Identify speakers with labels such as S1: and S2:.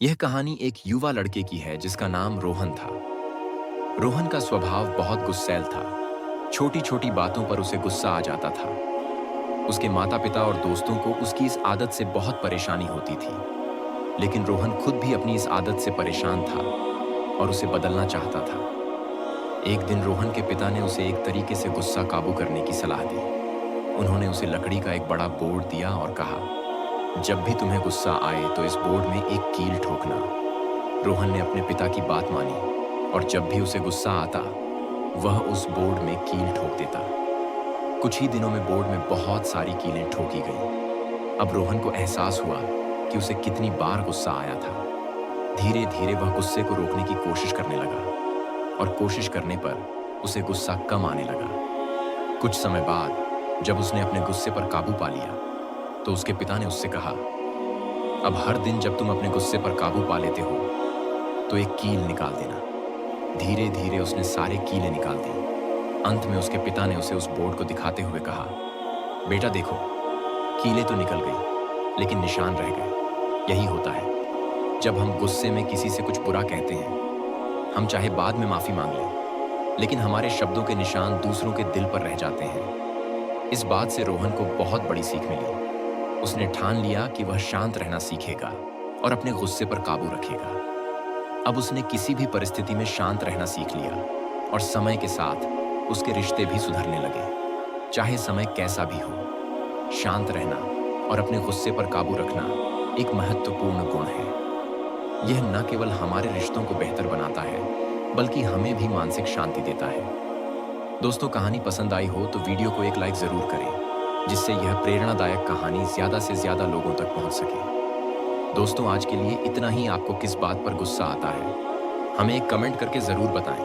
S1: यह कहानी एक युवा लड़के की है जिसका नाम रोहन था। रोहन का स्वभाव बहुत गुस्सैल था। छोटी छोटी बातों पर उसे गुस्सा आ जाता था। उसके माता पिता और दोस्तों को उसकी इस आदत से बहुत परेशानी होती थी। लेकिन रोहन खुद भी अपनी इस आदत से परेशान था और उसे बदलना चाहता था। एक दिन रोहन के पिता ने उसे एक तरीके से गुस्सा काबू करने की सलाह दी। उन्होंने उसे लकड़ी का एक बड़ा बोर्ड दिया और कहा, जब भी तुम्हें गुस्सा आए तो इस बोर्ड में एक कील ठोकना। रोहन ने अपने पिता की बात मानी और जब भी उसे गुस्सा आता वह उस बोर्ड में कील ठोक देता। कुछ ही दिनों में बोर्ड में बहुत सारी कीलें ठोकी गईं। अब रोहन को एहसास हुआ कि उसे कितनी बार गुस्सा आया था। धीरे धीरे वह गुस्से को रोकने की कोशिश करने लगा और कोशिश करने पर उसे गुस्सा कम आने लगा। कुछ समय बाद जब उसने अपने गुस्से पर काबू पा लिया तो उसके पिता ने उससे कहा, अब हर दिन जब तुम अपने गुस्से पर काबू पा लेते हो तो एक कील निकाल देना। धीरे धीरे उसने सारे कीलें निकाल दी। अंत में उसके पिता ने उसे उस बोर्ड को दिखाते हुए कहा, बेटा देखो, कीलें तो निकल गई लेकिन निशान रह गए। यही होता है जब हम गुस्से में किसी से कुछ बुरा कहते हैं। हम चाहे बाद में माफी मांग लें लेकिन हमारे शब्दों के निशान दूसरों के दिल पर रह जाते हैं। इस बात से रोहन को बहुत बड़ी सीख मिली। उसने ठान लिया कि वह शांत रहना सीखेगा और अपने गुस्से पर काबू रखेगा। अब उसने किसी भी परिस्थिति में शांत रहना सीख लिया और समय के साथ उसके रिश्ते भी सुधरने लगे। चाहे समय कैसा भी हो, शांत रहना और अपने गुस्से पर काबू रखना एक महत्वपूर्ण गुण है। यह न केवल हमारे रिश्तों को बेहतर बनाता है बल्कि हमें भी मानसिक शांति देता है। दोस्तों, कहानी पसंद आई हो तो वीडियो को एक लाइक जरूर करें जिससे यह प्रेरणादायक कहानी ज्यादा से ज्यादा लोगों तक पहुंच सके। दोस्तों, आज के लिए इतना ही। आपको किस बात पर गुस्सा आता है हमें एक कमेंट करके जरूर बताएं।